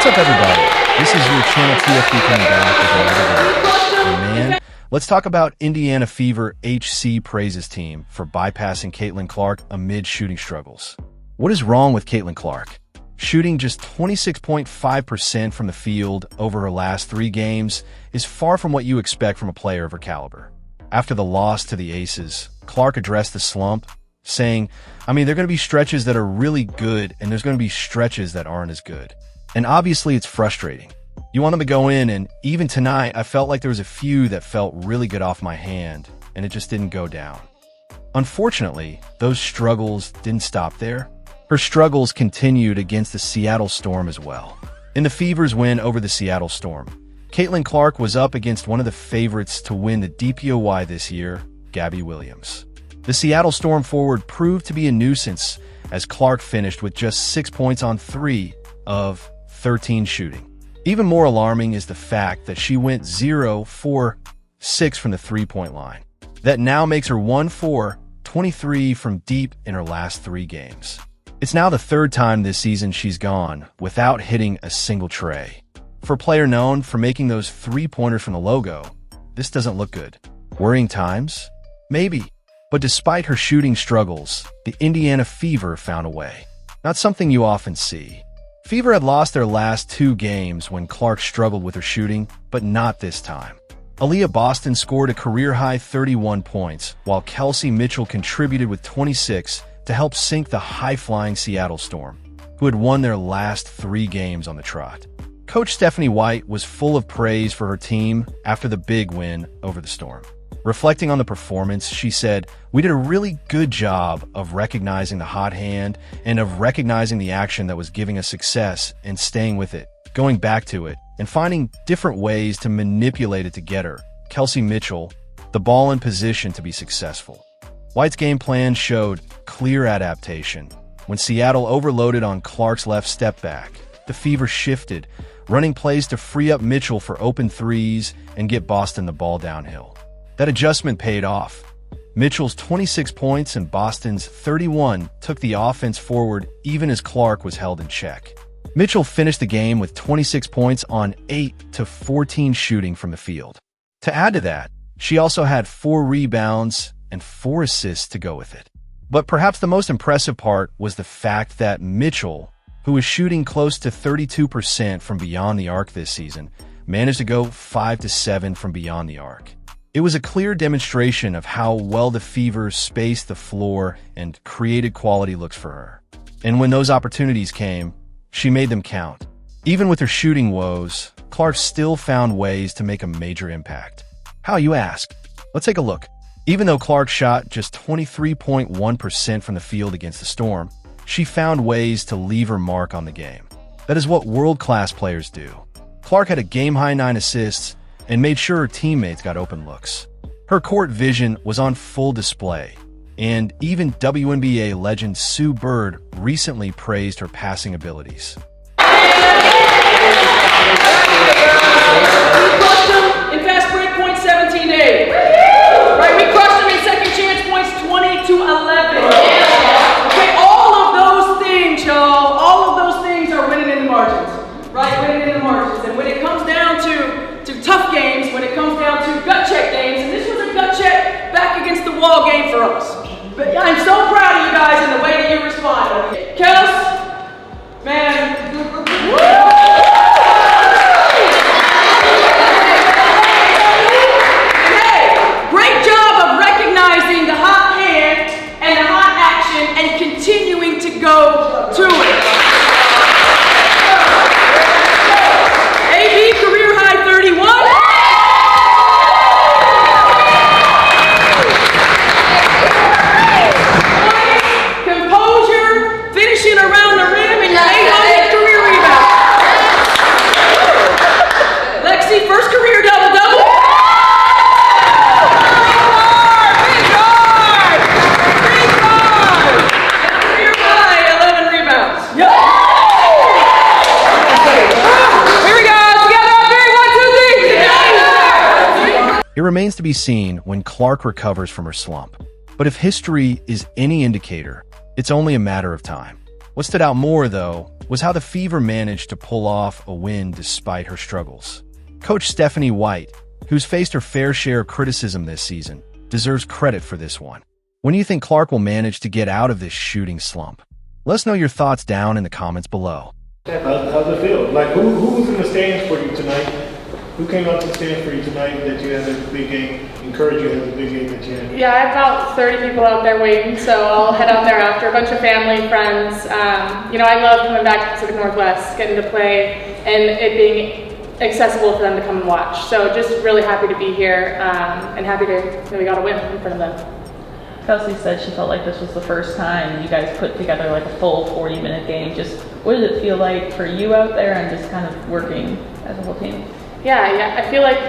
What's up, everybody? This is your channel TFB coming back with another video. And man, let's talk about Indiana Fever HC Praises team for bypassing Caitlin Clark amid shooting struggles. What is wrong with Caitlin Clark? Shooting just 26.5% from the field over her last 3 games is far from what you expect from a player of her caliber. After the loss to the Aces, Clark addressed the slump, saying, there are going to be stretches that are really good, and there's going to be stretches that aren't as good. And obviously, it's frustrating. You want them to go in, and even tonight, I felt like there was a few that felt really good off my hand, and it just didn't go down. Unfortunately, those struggles didn't stop there. Her struggles continued against the Seattle Storm as well. In the Fever's win over the Seattle Storm, Caitlin Clark was up against one of the favorites to win the DPOY this year, Gabby Williams. The Seattle Storm forward proved to be a nuisance as Clark finished with just 6 points on 3 of 13 shooting. Even more alarming is the fact that she went 0-4-6 from the three-point line. That now makes her 1-4-23 from deep in her last 3 games. It's now the 3rd time this season she's gone without hitting a single tray. For a player known for making those 3-pointers from the logo, this doesn't look good. Worrying times? Maybe. But despite her shooting struggles, the Indiana Fever found a way. Not something you often see. Fever had lost their last 2 games when Clark struggled with her shooting, but not this time. Aliyah Boston scored a career-high 31 points, while Kelsey Mitchell contributed with 26 to help sink the high-flying Seattle Storm, who had won their last 3 games on the trot. Coach Stephanie White was full of praise for her team after the big win over the Storm. Reflecting on the performance, she said, "We did a really good job of recognizing the hot hand and of recognizing the action that was giving us success and staying with it, going back to it, and finding different ways to manipulate it to get her, Kelsey Mitchell, the ball in position to be successful." White's game plan showed clear adaptation. When Seattle overloaded on Clark's left step back, the Fever shifted, running plays to free up Mitchell for open threes and get Boston the ball downhill. That adjustment paid off. Mitchell's 26 points and Boston's 31 took the offense forward even as Clark was held in check. Mitchell finished the game with 26 points on 8-14 shooting from the field. To add to that, she also had 4 rebounds and 4 assists to go with it. But perhaps the most impressive part was the fact that Mitchell, who was shooting close to 32% from beyond the arc this season, managed to go 5-7 from beyond the arc. It was a clear demonstration of how well the Fever spaced the floor and created quality looks for her. And when those opportunities came, she made them count. Even with her shooting woes, Clark still found ways to make a major impact. How, you ask? Let's take a look. Even though Clark shot just 23.1% from the field against the Storm, she found ways to leave her mark on the game. That is what world-class players do. Clark had a game-high 9 assists and made sure her teammates got open looks. Her court vision was on full display, and even WNBA legend Sue Bird recently praised her passing abilities. In fast break points, 17-8. Right, we crushed them in second chance points, 20-11. Okay, all of those things, y'all, all of those things are winning in the margins. Right, winning in the margins. And when it comes down to tough games, when it comes down to gut check games, and this was a gut check back against the wall game for us. But I'm so proud of you guys and the way that you responded. Kels, man, hey, great job of recognizing the hot hand and the hot action and continuing to go to it. AB career high 31. Composure, finishing around the rim, and your 800 career rebound. Lexi, first career double-double. Big guard. Career high 11 rebounds. Yep. Here we go. It remains to be seen when Clark recovers from her slump. But if history is any indicator, it's only a matter of time. What stood out more, though, was how the Fever managed to pull off a win despite her struggles. Coach Stephanie White, who's faced her fair share of criticism this season, deserves credit for this one. When do you think Clark will manage to get out of this shooting slump? Let us know your thoughts down in the comments below. How's it feel? Like, who was in the stands for you tonight? Who came out to the stands for you tonight that you had a big game, encouraged you to have a big game that you had? Yeah, I have about 30 people out there waiting, so I'll head out there after. A bunch of family, friends. I love coming back to Pacific Northwest, getting to play, and it being accessible for them to come and watch. So just really happy to be here, and happy that we got a win in front of them. Kelsey said she felt like this was the first time you guys put together like a full 40-minute game. Just what did it feel like for you out there and just kind of working as a whole team? Yeah, I feel like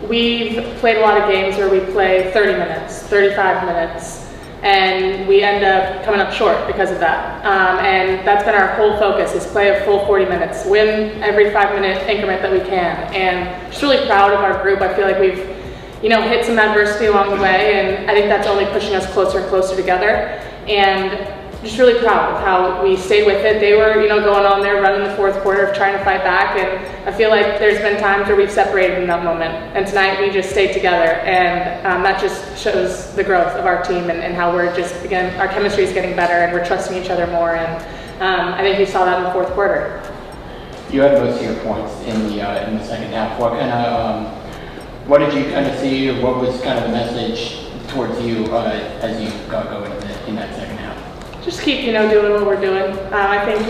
we've played a lot of games where we play 30 minutes, 35 minutes, and we end up coming up short because of that. And that's been our whole focus, is play a full 40 minutes, win every 5-minute increment that we can. And just really proud of our group. I feel like we've hit some adversity along the way, and I think that's only pushing us closer and closer together. And just really proud of how we stayed with it. They were, going on there, running the fourth quarter of trying to fight back, and I feel like there's been times where we've separated in that moment. And tonight we just stayed together, and that just shows the growth of our team and how we're just, again, our chemistry is getting better and we're trusting each other more. And I think you saw that in the fourth quarter. You had most of your points in the second half. What did you kind of see, or what was kind of the message towards you as you got going in that second half? Just keep, doing what we're doing. I think,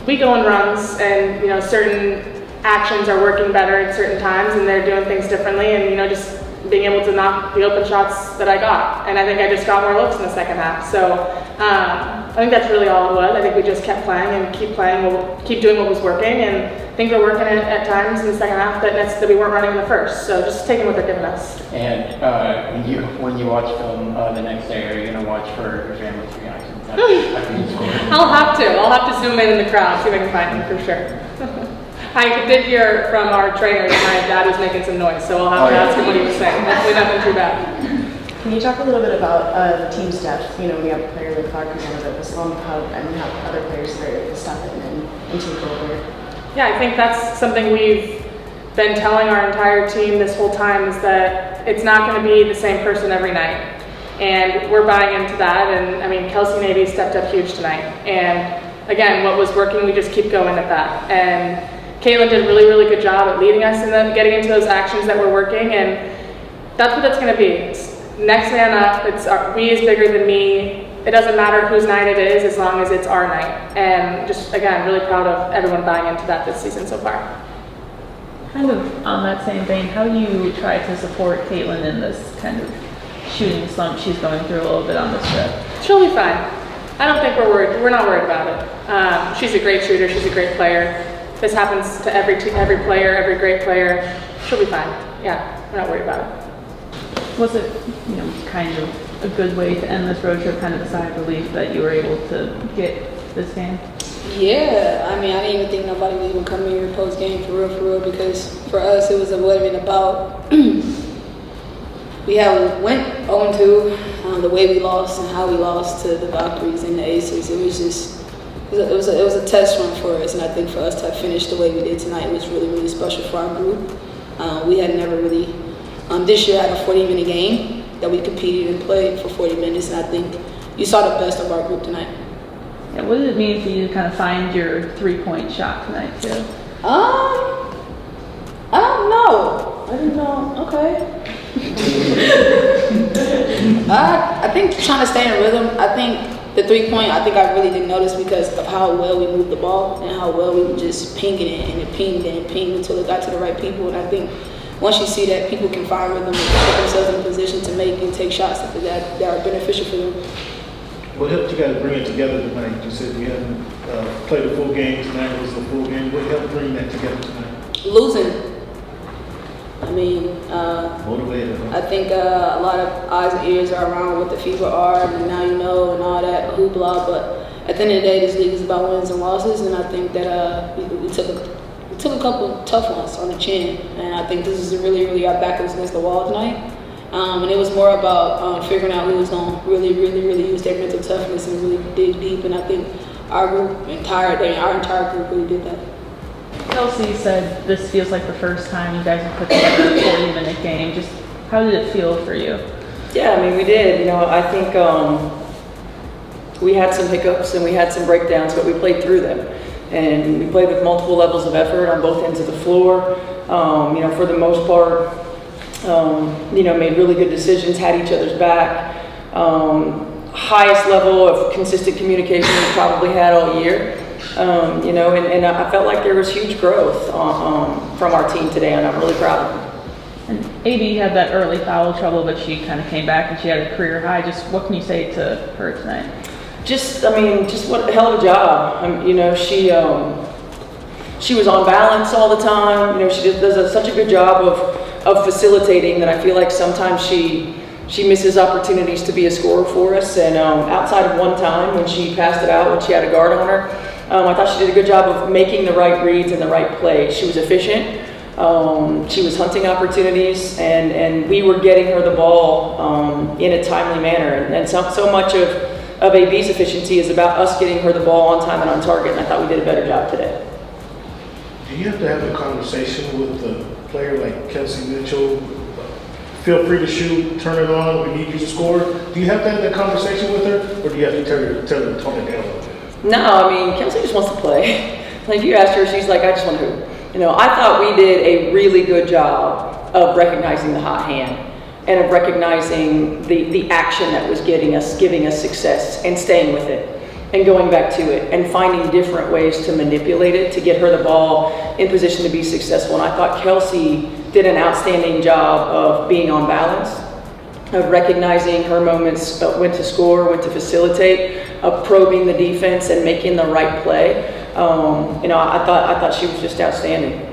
we go on runs, and, certain actions are working better at certain times, and they're doing things differently, and, just being able to knock the open shots that I got. And I think I just got more looks in the second half. So I think that's really all it was. I think we just kept playing and keep playing, we'll keep doing what was working, and I think we're working at times in the second half that we weren't running in the first. So just taking what they're giving us. And when you watch film the next day, are you going to watch for your family's reactions after you score? I'll have to zoom in the crowd, see if I can find them for sure. I did hear from our trainer that my dad was making some noise, so I'll have to ask him what he was saying. Hopefully nothing too bad. Can you talk a little bit about the team's depth? When you have a player like Clark who's on a bit of a slump, how other players are able to step in and take over? Yeah, I think that's something we've been telling our entire team this whole time, is that it's not going to be the same person every night. And we're buying into that. And Kelsey Navy stepped up huge tonight. And again, what was working, we just keep going at that. And Caitlin did a really, really good job at leading us and getting into those actions that were working. And that's what that's going to be. It's next man up. We is bigger than me. It doesn't matter whose night it is, as long as it's our night. And just, again, really proud of everyone buying into that this season so far. Kind of on that same vein, how do you try to support Caitlin in this kind of shooting slump she's going through a little bit on this trip? She'll be fine. I don't think we're worried. We're not worried about it. She's a great shooter. She's a great player. This happens to every player, every great player. She'll be fine. Yeah, we're not worried about it. Was it, kind of a good way to end this road trip, kind of a sigh of relief that you were able to get this game? Yeah, I didn't even think nobody was going to come here post game for real, because for us it was what it been about. We went 0-2, the way we lost and how we lost to the Valkyries and the Aces. It was just, it was a test run for us, and I think for us to have finished the way we did tonight was really, really special for our group. We had never really, this year had a 40-minute game that we competed and played for 40 minutes, and I think you saw the best of our group tonight. Yeah, what did it mean for you to kind of find your three-point shot tonight, too? I don't know. I didn't know. Okay. I think trying to stay in rhythm. I think the 3-point, I really didn't notice because of how well we moved the ball and how well we were just pinging it and pinged it and pinged until it got to the right people. And I think once you see that people can find rhythm and put themselves in a position to make and take shots that are beneficial for them. What helped you guys bring it together tonight? You said we hadn't played a full game. Tonight was the full game. What helped bring that together tonight? Losing. Motivated. Huh? I think a lot of eyes and ears are around what the Fever are, and now and all that hoopla. But at the end of the day, this league is about wins and losses, and I think that we took a couple tough ones on the chin, and I think this is really, really our back was against the wall tonight. And it was more about figuring out who was going to really use their mental toughness and really dig deep. And I think our entire group really did that. Kelsey said this feels like the first time you guys have put together a 40-minute game. Just how did it feel for you? Yeah, I mean, we did. You know, I think we had some hiccups and we had some breakdowns, but we played through them. And we played with multiple levels of effort on both ends of the floor. You know, for the most part, you know, made really good decisions, had each other's back. Highest level of consistent communication we probably had all year. You know, and I felt like there was huge growth from our team today, and I'm really proud of them. And AD had that early foul trouble, but she kind of came back and she had a career high. Just what can you say to her tonight? Just, I mean, just what a hell of a job. You know, she was on balance all the time. You know, she just does such a good job of facilitating that I feel like sometimes she misses opportunities to be a scorer for us. And outside of one time when she passed it out when she had a guard on her, I thought she did a good job of making the right reads and the right plays. She was efficient. She was hunting opportunities, and we were getting her the ball in a timely manner. And so much of AB's efficiency is about us getting her the ball on time and on target, and I thought we did a better job today. Do you have to have a conversation with a player like Kelsey Mitchell? Feel free to shoot, turn it on, we need you to score. Do you have to have that conversation with her, or do you have to tell her to tone it down a little bit? No, I mean, Kelsey just wants to play. Like, you asked her, she's like, I just want to hoop. You know, I thought we did a really good job of recognizing the hot hand and of recognizing the action that was giving us success and staying with it and going back to it and finding different ways to manipulate it to get her the ball in position to be successful. And I thought Kelsey did an outstanding job of being on balance, of recognizing her moments, when to score, when to facilitate, of probing the defense and making the right play. You know, I thought she was just outstanding.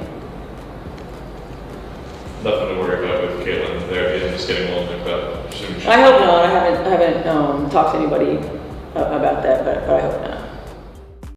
Nothing to worry about with Caitlin there, and just getting a little nicked up. I hope not. I haven't talked to anybody about that, but I hope not.